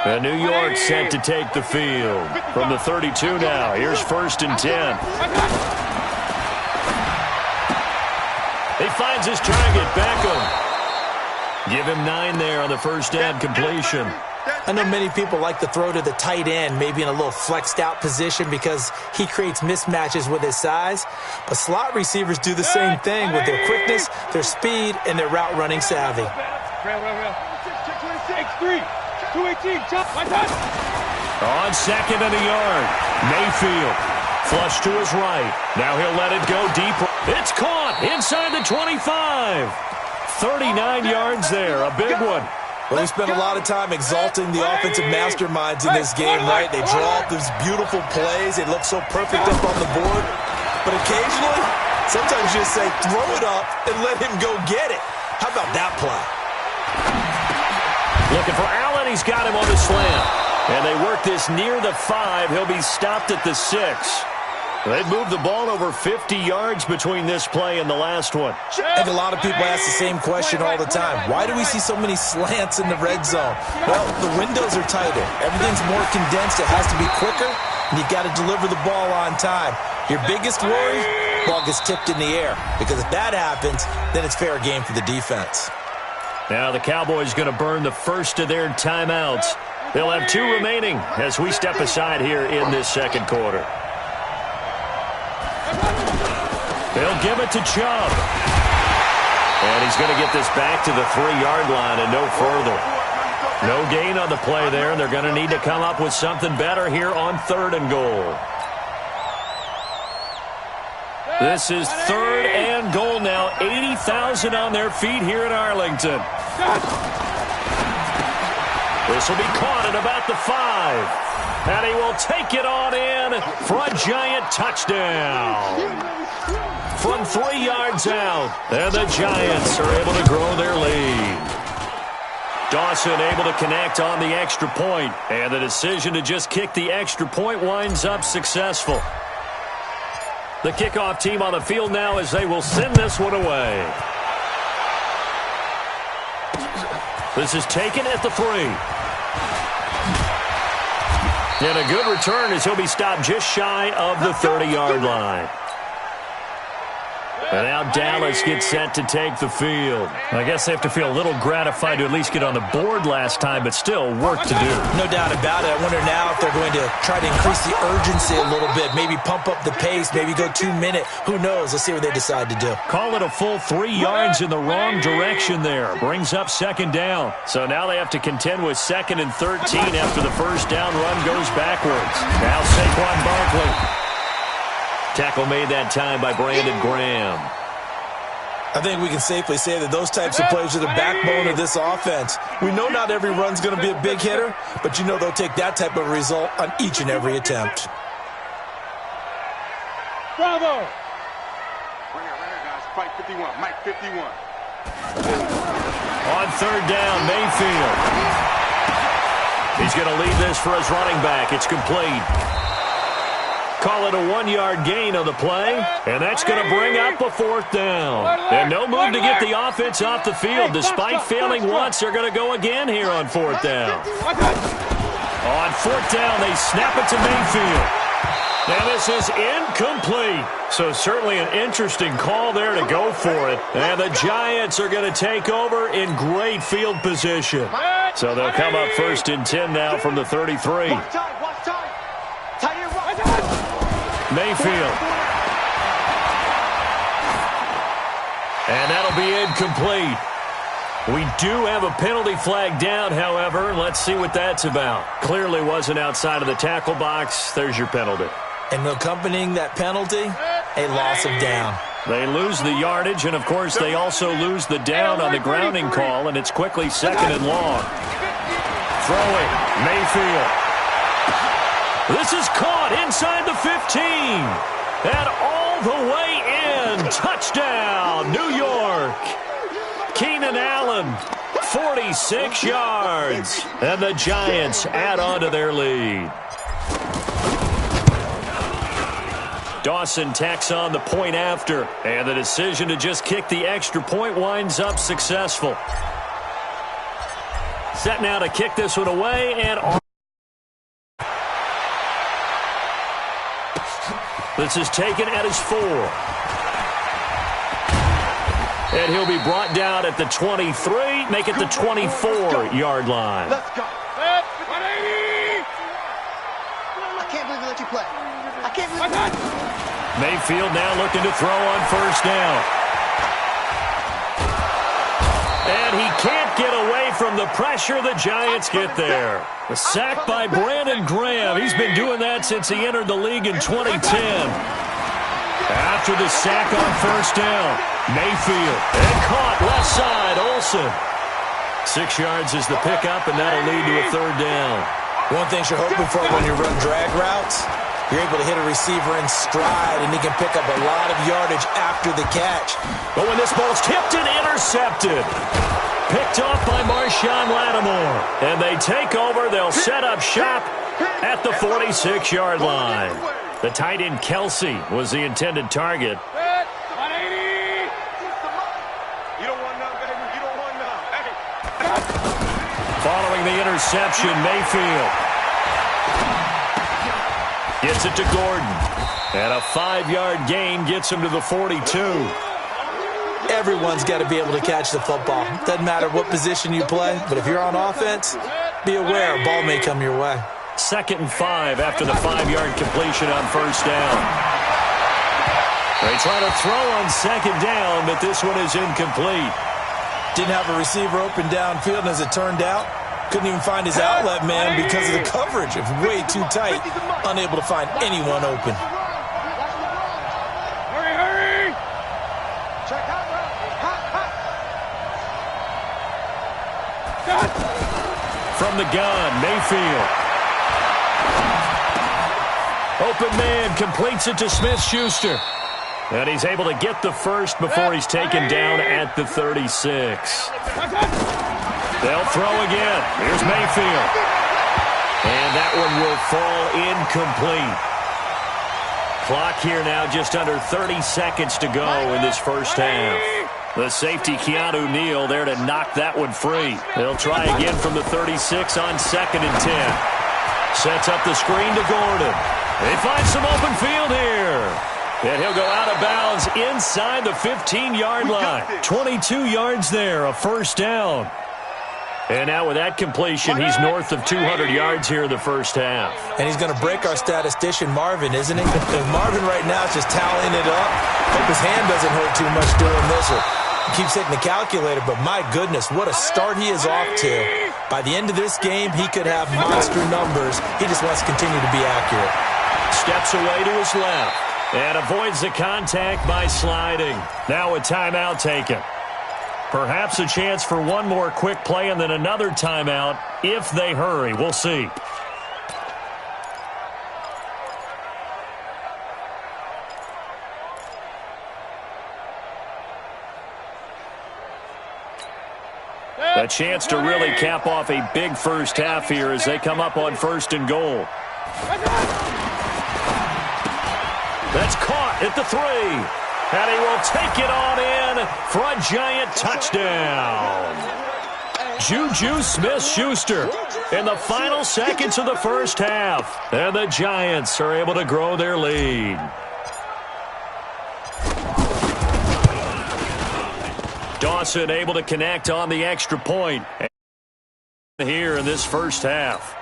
Speaker 1: And New York set to take the field from the 32 now. Here's 1st and 10. He finds his target, Beckham. Give him 9 there on the first down completion.
Speaker 2: I know many people like to throw to the tight end, maybe in a little flexed out position because he creates mismatches with his size. But slot receivers do the same thing with their quickness, their speed, and their route running savvy.
Speaker 3: X3. 218,
Speaker 1: on 2nd and a yard. Mayfield. Flush to his right. Now he'll let it go deep. It's caught inside the 25. 39 yards there. A big one.
Speaker 2: Well, we spent a lot of time exalting the offensive masterminds in this game, right? They draw up these beautiful plays. They look so perfect up on the board. But occasionally, sometimes you just say, throw it up and let him go get it. How about that play?
Speaker 1: Looking for Allen. He's got him on the slant. And they work this near the 5. He'll be stopped at the 6. They've moved the ball over 50 yards between this play and the last one.
Speaker 2: I think a lot of people ask the same question all the time. Why do we see so many slants in the red zone? Well, the windows are tighter. Everything's more condensed. It has to be quicker, and you've got to deliver the ball on time. Your biggest worry, ball gets tipped in the air. Because if that happens, then it's fair game for the defense.
Speaker 1: Now the Cowboys going to burn the first of their timeouts. They'll have 2 remaining as we step aside here in this second quarter. They'll give it to Chubb. And he's going to get this back to the 3-yard line and no further. No gain on the play there, and they're going to need to come up with something better here on 3rd and goal. This is 3rd and goal now. 80,000 on their feet here in Arlington. This will be caught at about the 5. And he will take it on in for a Giant touchdown. From 3 yards out. And the Giants are able to grow their lead. Dawson able to connect on the extra point. And the decision to just kick the extra point winds up successful. The kickoff team on the field now as they will send this one away. This is taken at the 3. And a good return as he'll be stopped just shy of the 30-yard line. And now Dallas gets set to take the field. I guess they have to feel a little gratified to at least get on the board last time, but still work to do.
Speaker 2: No doubt about it. I wonder now if they're going to try to increase the urgency a little bit, maybe pump up the pace, maybe go 2-minute. Who knows? Let's see what they decide to do.
Speaker 1: Call it a full 3 yards in the wrong direction there. Brings up 2nd down. So now they have to contend with 2nd and 13 after the first down run goes backwards. Now Saquon Barkley. Tackle made that time by Brandon Graham.
Speaker 2: I think we can safely say that those types of plays are the backbone of this offense. We know not every run's going to be a big hitter, but you know they'll take that type of result on each and every attempt.
Speaker 3: Bravo! Right here, guys. Fight 51. Mike 51.
Speaker 1: On 3rd down, Mayfield. He's going to lead this for his running back. It's complete. Call it a 1-yard gain on the play, and that's going to bring up a 4th down. And no move to get the offense off the field. Despite failing once, they're going to go again here on 4th down. On 4th down, they snap it to Mayfield. And this is incomplete. So certainly an interesting call there to go for it. And the Giants are going to take over in great field position. So they'll come up 1st and 10 now from the 33. Mayfield. And that'll be incomplete. We do have a penalty flag down, however. Let's see what that's about. Clearly wasn't outside of the tackle box. There's your penalty.
Speaker 2: And accompanying that penalty, a loss of down.
Speaker 1: They lose the yardage, and, of course, they also lose the down on the grounding call, and it's quickly 2nd and long. Throwing, Mayfield. This is caught inside the 15. And all the way in. Touchdown, New York. Keenan Allen, 46 yards. And the Giants add on to their lead. Dawson tacks on the point after. And the decision to just kick the extra point winds up successful. Set now to kick this one away and on. This is taken at his 4. And he'll be brought down at the 23, make it the 24-yard line.
Speaker 3: Let's go. I can't believe we let you play. I can't believe
Speaker 1: Mayfield now looking to throw on 1st down. And he can't get away from the pressure. The Giants get there. The sack by Brandon Graham. He's been doing that since he entered the league in 2010. After the sack on 1st down, Mayfield. And caught left side, Olsen. 6 yards is the pickup, and that'll lead to a 3rd down.
Speaker 2: One thing you're hoping for when you run drag routes, you're able to hit a receiver in stride, and he can pick up a lot of yardage after the catch.
Speaker 1: But when this ball's tipped and intercepted, picked off by Marshawn Lattimore. And they take over. They'll set up shop at the 46-yard line. The tight end Kelsey was the intended target. Following the interception, Mayfield gets it to Gordon. And a 5-yard gain gets him to the 42.
Speaker 2: Everyone's got to be able to catch the football. Doesn't matter what position you play, but if you're on offense, be aware a ball may come your way.
Speaker 1: 2nd and 5 after the 5-yard completion on 1st down. They try to throw on 2nd down, but this one is incomplete.
Speaker 2: Didn't have a receiver open downfield, and as it turned out, couldn't even find his outlet man because of the coverage. It's way too tight, unable to find anyone open.
Speaker 3: Hurry!
Speaker 1: from the gun. Mayfield. Open man completes it to Smith-Schuster. And he's able to get the first before he's taken down at the 36. They'll throw again. Here's Mayfield. And that one will fall incomplete. Clock here now just under 30 seconds to go in this first half. The safety, Keanu Neal, there to knock that one free. They'll try again from the 36 on 2nd and 10. Sets up the screen to Gordon. They find some open field here. And he'll go out of bounds inside the 15-yard line. 22 yards there, a first down. And now with that completion, he's north of 200 yards here in the first half.
Speaker 2: And he's going to break our statistician, Marvin, isn't he? Marvin right now is just tallying it up. Hope his hand doesn't hurt too much doing this. Or he keeps hitting the calculator, but my goodness, what a start he is off to. By the end of this game, he could have monster numbers. He just wants to continue to be accurate.
Speaker 1: Steps away to his left and avoids the contact by sliding. Now a timeout taken. Perhaps a chance for one more quick play and then another timeout if they hurry. We'll see. A chance to really cap off a big first half here as they come up on 1st and goal. That's caught at the 3. And he will take it on in for a giant touchdown. Juju Smith-Schuster in the final seconds of the first half. And the Giants are able to grow their lead. Dawson able to connect on the extra point here in this first half.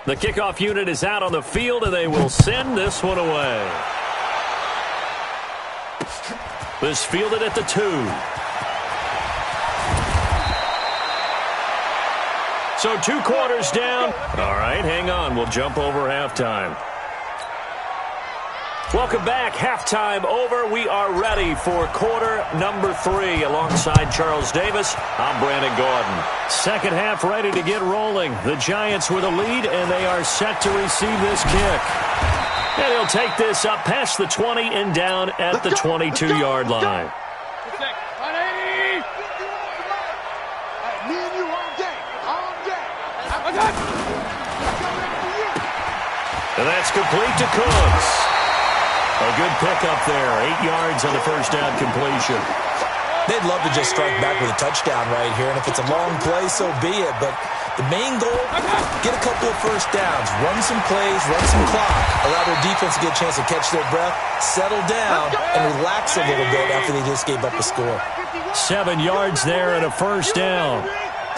Speaker 1: The kickoff unit is out on the field, and they will send this one away. This fielded at the 2. So 2 quarters down. All right, hang on. We'll jump over halftime. Welcome back. Halftime over. We are ready for quarter number 3. Alongside Charles Davis, I'm Brandon Gordon. Second half ready to get rolling. The Giants with a lead, and they are set to receive this kick. And he'll take this up past the 20 and down at the 22-yard line. And that's complete to Cooks. A good pickup there. 8 yards on the first down completion.
Speaker 2: They'd love to just strike back with a touchdown right here, and if it's a long play, so be it. But the main goal, get a couple of first downs, run some plays, run some clock, allow their defense to get a chance to catch their breath, settle down, and relax a little bit after they just gave up a score.
Speaker 1: 7 yards there and a first down.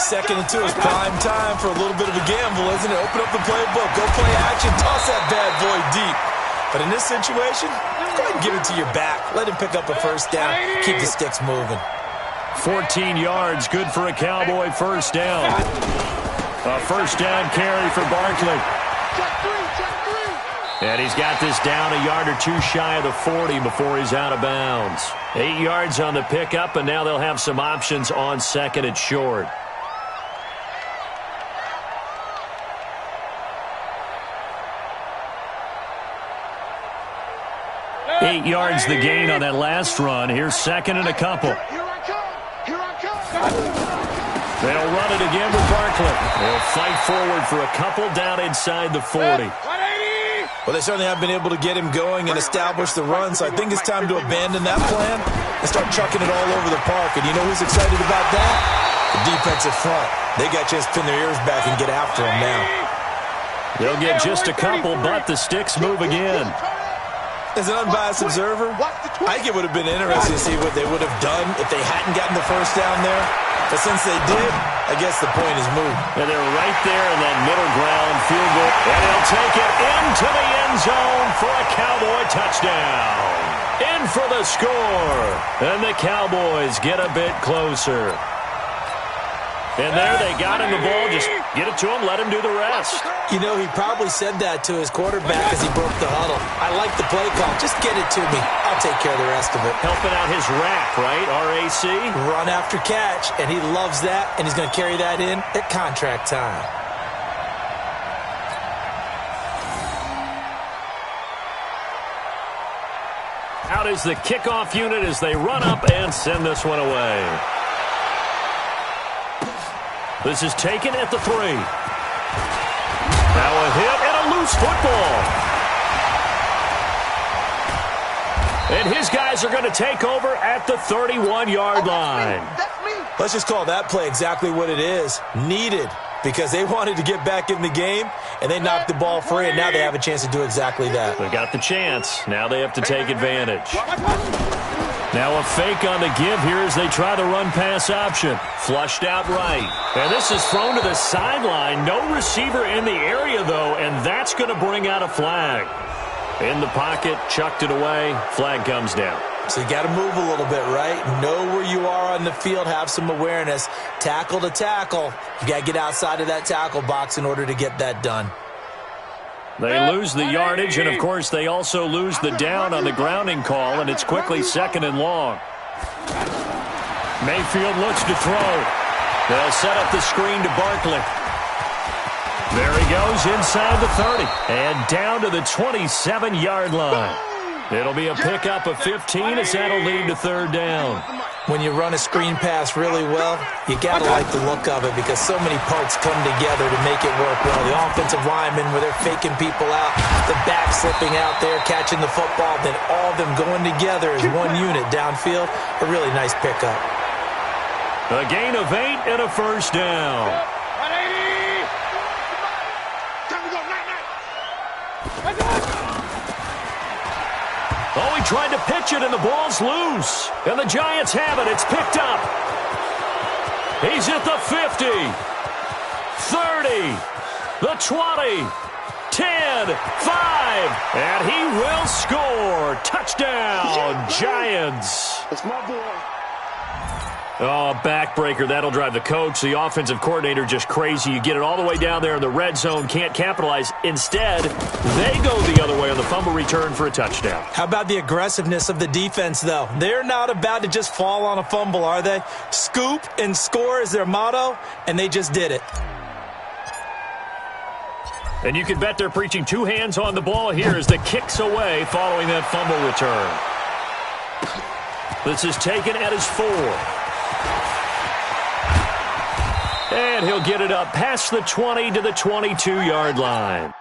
Speaker 2: 2nd and 2 is prime time for a little bit of a gamble, isn't it? Open up the playbook, go play action, toss that bad boy deep. But in this situation, go ahead and give it to your back. Let him pick up a first down. Keep the sticks moving.
Speaker 1: 14 yards, good for a Cowboy first down. A first down carry for Barkley. And he's got this down a yard or 2 shy of the 40 before he's out of bounds. 8 yards on the pickup, and now they'll have some options on 2nd and short. Eight yards the gain on that last run. Here's 2nd and a couple. They'll run it again with Barkley. They'll fight forward for a couple down inside the 40.
Speaker 2: Well, they certainly have been able to get him going and establish the run, so I think it's time to abandon that plan and start chucking it all over the park. And you know who's excited about that? The defensive front. They got a chance to pin their ears back and get after him now.
Speaker 1: They'll get just a couple, but the sticks move again.
Speaker 2: As an unbiased observer, I think it would have been interesting to see what they would have done if they hadn't gotten the first down there. But since they did, I guess the point is moved.
Speaker 1: And they're right there in that middle ground field goal. And they'll take it into the end zone for a Cowboy touchdown. In for the score. And the Cowboys get a bit closer. And there they got him the ball just Get it to him, let him do the rest.
Speaker 2: You know, he probably said that to his quarterback as he broke the huddle. I like the play call. Just get it to me. I'll take care of the rest of it.
Speaker 1: Helping out his rack, right? R-A-C?
Speaker 2: Run after catch, and he loves that, and he's going to carry that in at contract time.
Speaker 1: Out is the kickoff unit as they run up and send this one away. This is taken at the 3. Now a hit and a loose football. And his guys are going to take over at the 31-yard line.
Speaker 2: Let's just call that play exactly what it is. Needed, because they wanted to get back in the game, and they knocked the ball free, and now they have a chance to do exactly that.
Speaker 1: They got the chance. Now they have to take advantage. Now a fake on the give here as they try the run-pass option. Flushed out right. And this is thrown to the sideline. No receiver in the area, though, and that's going to bring out a flag. In the pocket, chucked it away. Flag comes down.
Speaker 2: So you got to move a little bit, right? Know where you are on the field. Have some awareness. Tackle to tackle. You got to get outside of that tackle box in order to get that done.
Speaker 1: They lose the yardage, and, of course, they also lose the down on the grounding call, and it's quickly 2nd and long. Mayfield looks to throw. They'll set up the screen to Barkley. There he goes inside the 30 and down to the 27-yard line. It'll be a pickup of 15 as that'll lead to 3rd down.
Speaker 2: When you run a screen pass really well, you got to like the look of it because so many parts come together to make it work well. The offensive linemen, where they're faking people out, the back slipping out there, catching the football, then all of them going together as one unit downfield. A really nice pickup.
Speaker 1: A gain of 8 and a 1st down.
Speaker 3: 180! Time to go, 9-9.
Speaker 1: Oh, he tried to pitch it, and the ball's loose. And the Giants have it. It's picked up. He's at the 50, 30, the 20, 10, 5, and he will score. Touchdown, Giants.
Speaker 3: That's my boy.
Speaker 1: Oh, backbreaker. That'll drive the coach, the offensive coordinator, just crazy. You get it all the way down there in the red zone, can't capitalize. Instead, they go the other way on the fumble return for a touchdown.
Speaker 2: How about the aggressiveness of the defense, though? They're not about to just fall on a fumble, are they? Scoop and score is their motto, and they just did it.
Speaker 1: And you can bet they're preaching 2 hands on the ball here as the kick's away following that fumble return. This is taken at his 4. And he'll get it up past the 20 to the 22-yard line.